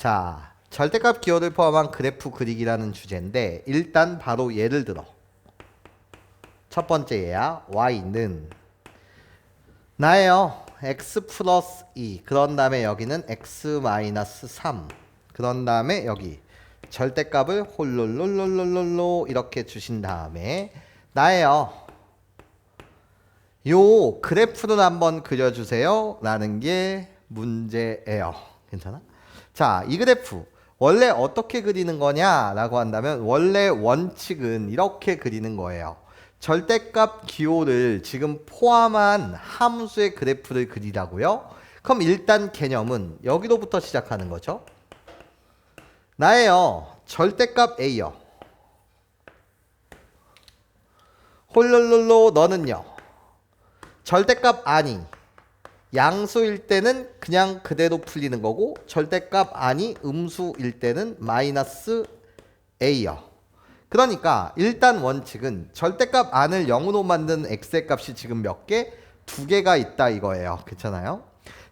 자, 절대값 기호를 포함한 그래프 그리기라는 주제인데 일단 바로 예를 들어 첫 번째 예야. y는 나예요. x 플러스 2 그런 다음에 여기는 x 마이너스 3 그런 다음에 여기 절대값을 홀롤롤롤롤롤 이렇게 주신 다음에 나예요. 요 그래프를 한번 그려주세요 라는 게 문제예요. 괜찮아? 자, 이 그래프 원래 어떻게 그리는 거냐 라고 한다면 원래 원칙은 이렇게 그리는 거예요. 절대값 기호를 지금 포함한 함수의 그래프를 그리라고요. 그럼 일단 개념은 여기로부터 시작하는 거죠. 나예요. 절대값 A요. 홀롤롤로 너는요. 절대값 아니. 양수일 때는 그냥 그대로 풀리는 거고 절대값 아니 음수일 때는 마이너스 A요. 그러니까 일단 원칙은 절대값 안을 0으로 만든 x의 값이 지금 몇 개? 2개가 있다 이거예요. 괜찮아요?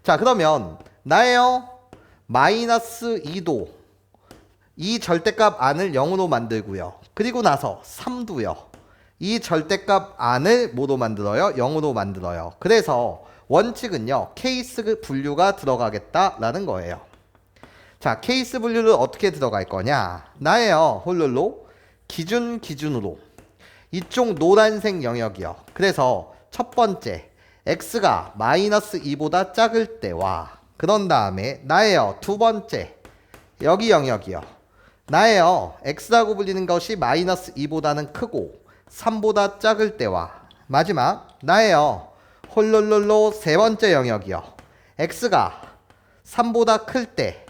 자, 그러면 나예요. 마이너스 2도 이 절대값 안을 0으로 만들고요. 그리고 나서 3도요. 이 절대값 안을 뭐로 만들어요? 0으로 만들어요. 그래서 원칙은요. 케이스 분류가 들어가겠다라는 거예요. 자, 케이스 분류를 어떻게 들어갈 거냐? 나예요. 홀롤로 기준으로 이쪽 노란색 영역이요. 그래서 첫 번째 x가 마이너스 2보다 작을 때와 그런 다음에 나예요. 두 번째 여기 영역이요. 나예요. x라고 불리는 것이 마이너스 2보다는 크고 3보다 작을 때와 마지막 나예요. 홀롤롤로 세 번째 영역이요. x가 3보다 클 때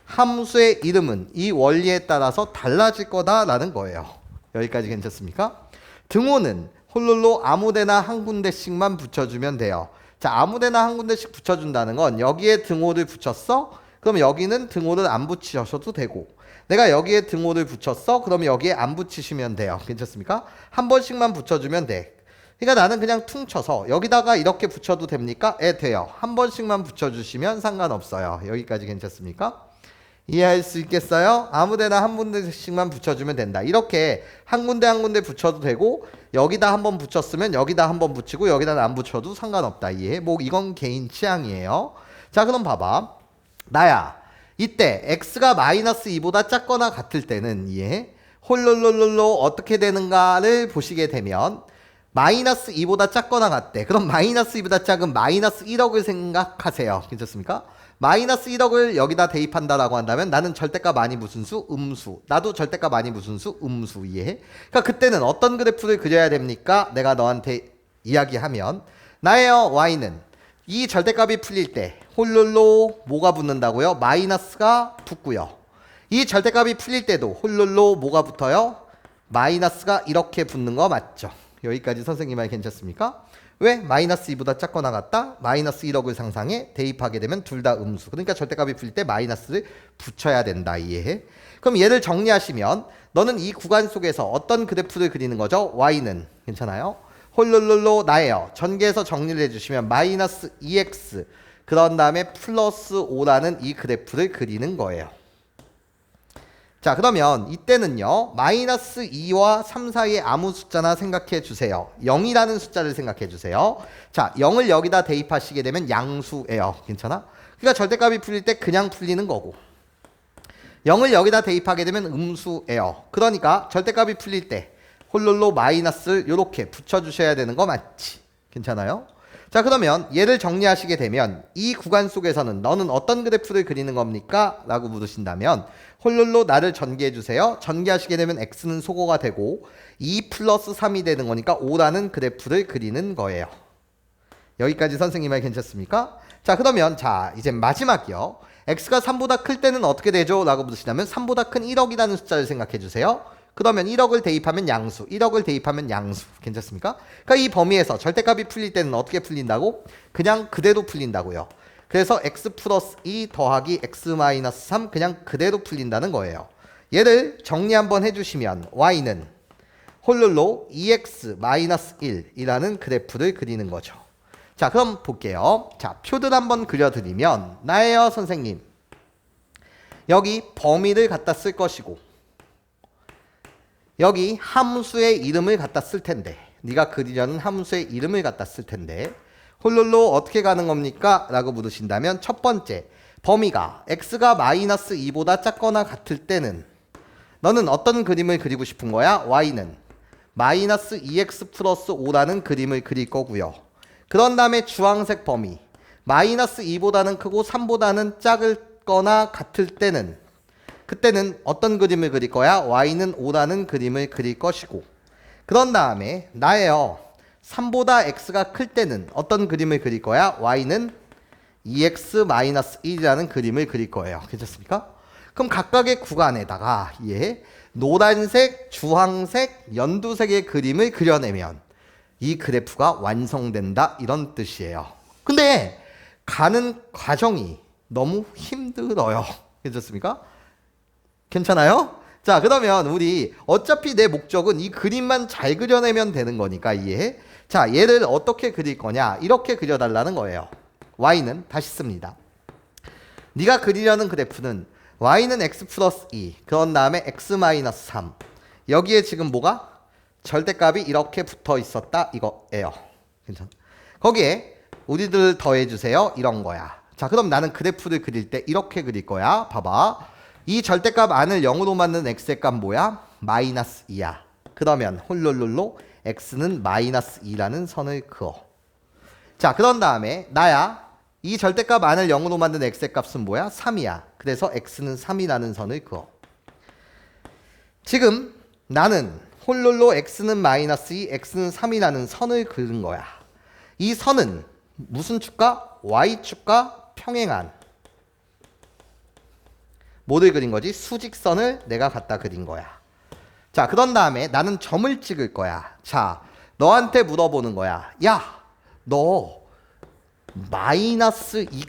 함수의 이름은 이 원리에 따라서 달라질 거다라는 거예요. 여기까지 괜찮습니까? 등호는 홀롤로 아무데나 한 군데씩만 붙여주면 돼요. 자, 아무데나 한 군데씩 붙여준다는 건 여기에 등호를 붙였어? 그럼 여기는 등호를 안 붙이셔도 되고 내가 여기에 등호를 붙였어? 그럼 여기에 안 붙이시면 돼요. 괜찮습니까? 한 번씩만 붙여주면 돼. 그러니까 나는 그냥 퉁쳐서 여기다가 이렇게 붙여도 됩니까? 돼요. 한 번씩만 붙여주시면 상관없어요. 여기까지 괜찮습니까? 이해할 수 있겠어요? 아무데나 한 군데씩만 붙여주면 된다. 이렇게 한 군데 한 군데 붙여도 되고 여기다 한번 붙였으면 여기다 한번 붙이고 여기다 안 붙여도 상관없다. 이해? 뭐 이건 개인 취향이에요. 자, 그럼 봐봐. 나야. 이때 x가 마이너스 2보다 작거나 같을 때는 이해? 홀롤롤롤로 어떻게 되는가를 보시게 되면 마이너스 2보다 작거나 같대. 그럼 마이너스 2보다 작은 마이너스 1억을 생각하세요. 괜찮습니까? 마이너스 1억을 여기다 대입한다라고 한다면 나는 절대값 아니 무슨 수? 음수. 나도 절대값 아니 무슨 수? 음수. 이해해? 그러니까 그때는 어떤 그래프를 그려야 됩니까? 내가 너한테 이야기하면 나예요. y는 이 절대값이 풀릴 때 홀롤로 뭐가 붙는다고요? 마이너스가 붙고요. 이 절대값이 풀릴 때도 홀롤로 뭐가 붙어요? 마이너스가 이렇게 붙는 거 맞죠? 여기까지 선생님 말 괜찮습니까? 왜? 마이너스 2보다 작거나 같다? 마이너스 1억을 상상해 대입하게 되면 둘 다 음수. 그러니까 절대값이 풀릴 때 마이너스를 붙여야 된다. 이해해? 그럼 얘를 정리하시면 너는 이 구간 속에서 어떤 그래프를 그리는 거죠? y는 괜찮아요? 홀롤롤로 나예요. 전개해서 정리를 해주시면 마이너스 2x 그런 다음에 플러스 5라는 이 그래프를 그리는 거예요. 자, 그러면 이때는요. 마이너스 2와 3 사이에 아무 숫자나 생각해 주세요. 0이라는 숫자를 생각해 주세요. 자, 0을 여기다 대입하시게 되면 양수예요. 괜찮아? 그러니까 절대값이 풀릴 때 그냥 풀리는 거고 0을 여기다 대입하게 되면 음수예요. 그러니까 절대값이 풀릴 때 홀롤로 마이너스를 이렇게 붙여주셔야 되는 거 맞지? 괜찮아요? 자, 그러면 얘를 정리하시게 되면 이 구간 속에서는 너는 어떤 그래프를 그리는 겁니까? 라고 물으신다면 홀롤로 나를 전개해주세요. 전개하시게 되면 x는 소거가 되고 2 플러스 3이 되는 거니까 5라는 그래프를 그리는 거예요. 여기까지 선생님 말 괜찮습니까? 자, 그러면 자 이제 마지막이요. x가 3보다 클 때는 어떻게 되죠? 라고 물으시다면 3보다 큰 1억이라는 숫자를 생각해주세요. 그러면 1억을 대입하면 양수, 1억을 대입하면 양수. 괜찮습니까? 그러니까 이 범위에서 절대값이 풀릴 때는 어떻게 풀린다고? 그냥 그대로 풀린다고요. 그래서 x 플러스 2 더하기 x 마이너스 3 그냥 그대로 풀린다는 거예요. 얘를 정리 한번 해주시면 y는 홀롤로 2x 마이너스 1이라는 그래프를 그리는 거죠. 자, 그럼 볼게요. 자, 표를 한번 그려드리면 나예요, 선생님. 여기 범위를 갖다 쓸 것이고 여기 함수의 이름을 갖다 쓸 텐데 네가 그리려는 함수의 이름을 갖다 쓸 텐데 홀룰로 어떻게 가는 겁니까? 라고 물으신다면 첫 번째 범위가 x가 마이너스 2보다 작거나 같을 때는 너는 어떤 그림을 그리고 싶은 거야? y는 마이너스 2x 플러스 5라는 그림을 그릴 거고요. 그런 다음에 주황색 범위 마이너스 2보다는 크고 3보다는 작거나 같을 때는 그때는 어떤 그림을 그릴 거야? y는 5라는 그림을 그릴 것이고 그런 다음에 나예요. 3보다 x가 클 때는 어떤 그림을 그릴 거야? y는 2x-1이라는 그림을 그릴 거예요. 괜찮습니까? 그럼 각각의 구간에다가 노란색, 주황색, 연두색의 그림을 그려내면 이 그래프가 완성된다 이런 뜻이에요. 근데 가는 과정이 너무 힘들어요. 괜찮습니까? 괜찮아요? 자, 그러면 우리 어차피 내 목적은 이 그림만 잘 그려내면 되는 거니까 이해해? 자, 얘를 어떻게 그릴 거냐? 이렇게 그려달라는 거예요. y는 다시 씁니다. 네가 그리려는 그래프는 y는 x 플러스 2 그런 다음에 x 마이너스 3 여기에 지금 뭐가? 절대값이 이렇게 붙어 있었다 이거예요. 괜찮아? 거기에 우리들 더해주세요 이런 거야. 자, 그럼 나는 그래프를 그릴 때 이렇게 그릴 거야. 봐봐. 이 절대값 안을 0으로 만든 x의 값 뭐야? 마이너스 2야. 그러면 홀룰룰로 x는 마이너스 2라는 선을 그어. 자, 그런 다음에 나야 이 절대값 안을 0으로 만든 x의 값은 뭐야? 3이야. 그래서 x는 3이라는 선을 그어. 지금 나는 홀룰로 x는 마이너스 2, x는 3이라는 선을 그은 거야. 이 선은 무슨 축과? y축과 평행한 뭐를 그린 거지? 수직선을 내가 갖다 그린 거야. 자, 그런 다음에 나는 점을 찍을 거야. 자, 너한테 물어보는 거야. 야, 너 마이너스 2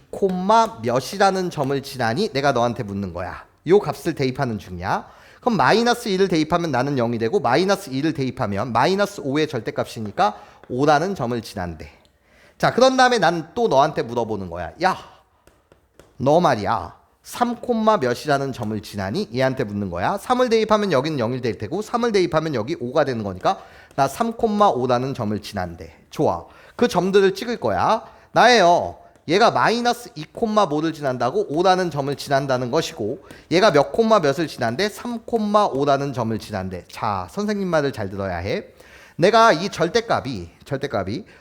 몇이라는 점을 지나니? 내가 너한테 묻는 거야. 요 값을 대입하는 중이야. 그럼 마이너스 1을 대입하면 나는 0이 되고 마이너스 2를 대입하면 마이너스 5의 절대값이니까 5라는 점을 지난대. 자, 그런 다음에 난 또 너한테 물어보는 거야. 야, 너 말이야 3 몇이라는 점을 지나니? 얘한테 묻는 거야. 3을 대입하면 여기는 0이 될 테고 3을 대입하면 여기 5가 되는 거니까 나 3,5라는 점을 지난대. 좋아. 그 점들을 찍을 거야. 나예요. 얘가 마이너스 2,5를 지난다고 5라는 점을 지난다는 것이고 얘가 몇 콤마 몇을 지난대? 3,5라는 점을 지난대. 자, 선생님 말을 잘 들어야 해. 내가 이 절대값이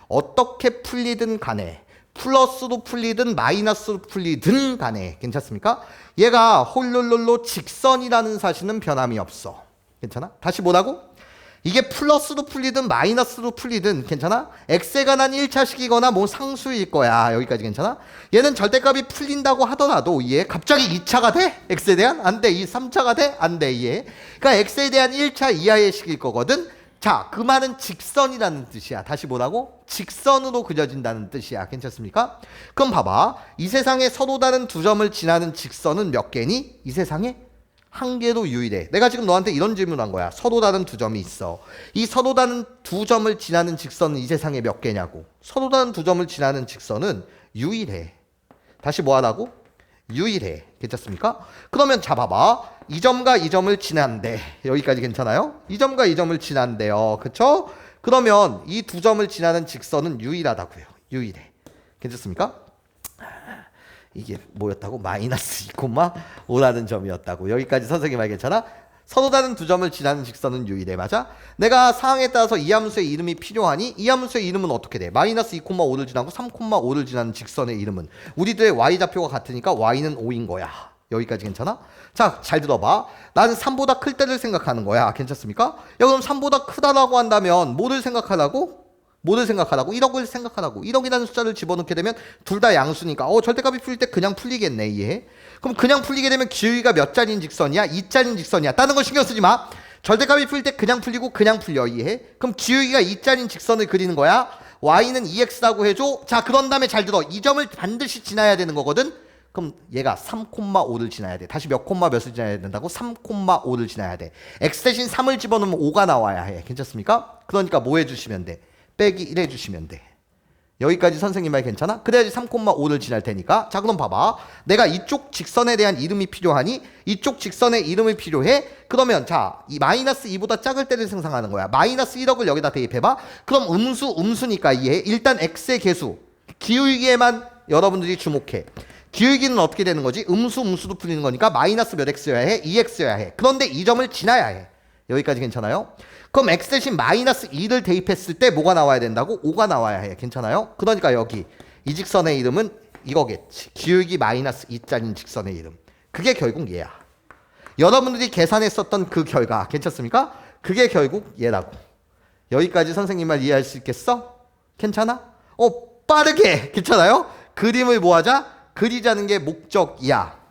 어떻게 풀리든 간에 플러스로 풀리든 마이너스로 풀리든 간에 괜찮습니까? 얘가 홀룰룰로 직선이라는 사실은 변함이 없어. 괜찮아? 다시 뭐라고? 이게 플러스로 풀리든 마이너스로 풀리든 괜찮아? x에 관한 1차식이거나 뭐 상수일 거야. 여기까지 괜찮아? 얘는 절대값이 풀린다고 하더라도 얘 갑자기 2차가 돼? x에 대한? 안 돼. 이 3차가 돼? 안 돼. 얘. 그러니까 x에 대한 1차 이하의 식일 거거든. 자, 그 말은 직선이라는 뜻이야. 다시 뭐라고? 직선으로 그려진다는 뜻이야. 괜찮습니까? 그럼 봐봐. 이 세상에 서로 다른 두 점을 지나는 직선은 몇 개니? 이 세상에 한 개로 유일해. 내가 지금 너한테 이런 질문을 한 거야. 서로 다른 두 점이 있어. 이 서로 다른 두 점을 지나는 직선은 이 세상에 몇 개냐고. 서로 다른 두 점을 지나는 직선은 유일해. 다시 뭐 하라고? 유일해. 괜찮습니까? 그러면 자 봐봐. 이 점과 이 점을 지난대. 여기까지 괜찮아요? 이 점과 이 점을 지난대요. 그쵸? 그러면 이 두 점을 지나는 직선은 유일하다고요. 유일해. 괜찮습니까? 이게 뭐였다고? 마이너스 2,5라는 점이었다고. 여기까지 선생님 말 괜찮아? 서로 다른 두 점을 지나는 직선은 유일해. 맞아? 내가 상황에 따라서 이 함수의 이름이 필요하니 이 함수의 이름은 어떻게 돼? 마이너스 2,5를 지나고 3,5를 지나는 직선의 이름은 우리들의 y좌표가 같으니까 y는 5인 거야. 여기까지 괜찮아? 자, 잘 들어봐. 나는 3보다 클 때를 생각하는 거야. 괜찮습니까? 야, 그럼 3보다 크다라고 한다면 뭐를 생각하라고? 1억을 생각하라고. 1억이라는 숫자를 집어넣게 되면 둘 다 양수니까 절대값이 풀릴 때 그냥 풀리겠네. 이해? 그럼 그냥 풀리게 되면 기울기가 몇 자리인 직선이야? 2자리인 직선이야. 다른 거 신경 쓰지 마. 절대값이 풀릴 때 그냥 풀리고 그냥 풀려. 이해? 그럼 기울기가 2자리인 직선을 그리는 거야. y는 2x라고 해줘. 자, 그런 다음에 잘 들어. 이 점을 반드시 지나야 되는 거거든. 그럼 얘가 3,5를 지나야 돼. 다시 몇 콤마 몇을 지나야 된다고? 3,5를 지나야 돼. x 대신 3을 집어넣으면 5가 나와야 해. 괜찮습니까? 그러니까 뭐 해주시면 돼? 빼기 1 해주시면 돼. 여기까지 선생님 말 괜찮아? 그래야지 3,5를 지날 테니까. 자, 그럼 봐봐. 내가 이쪽 직선에 대한 이름이 필요하니 이쪽 직선의 이름이 필요해. 그러면 자, 이 마이너스 2보다 작을 때를 생성하는 거야. 마이너스 1억을 여기다 대입해봐. 그럼 음수니까 이해. 일단 x의 개수. 기울기에만 여러분들이 주목해. 기울기는 어떻게 되는 거지? 음수도 풀리는 거니까 마이너스 몇 x여야 해? 2x여야 해. 그런데 이 점을 지나야 해. 여기까지 괜찮아요? 그럼 x 대신 마이너스 2를 대입했을 때 뭐가 나와야 된다고? 5가 나와야 해. 괜찮아요? 그러니까 여기 이 직선의 이름은 이거겠지. 기울기 마이너스 2짜린 직선의 이름. 그게 결국 얘야. 여러분들이 계산했었던 그 결과 괜찮습니까? 그게 결국 얘라고. 여기까지 선생님 말 이해할 수 있겠어? 괜찮아? 빠르게 괜찮아요? 그림을 뭐 하자? 그리자는 게 목적이야.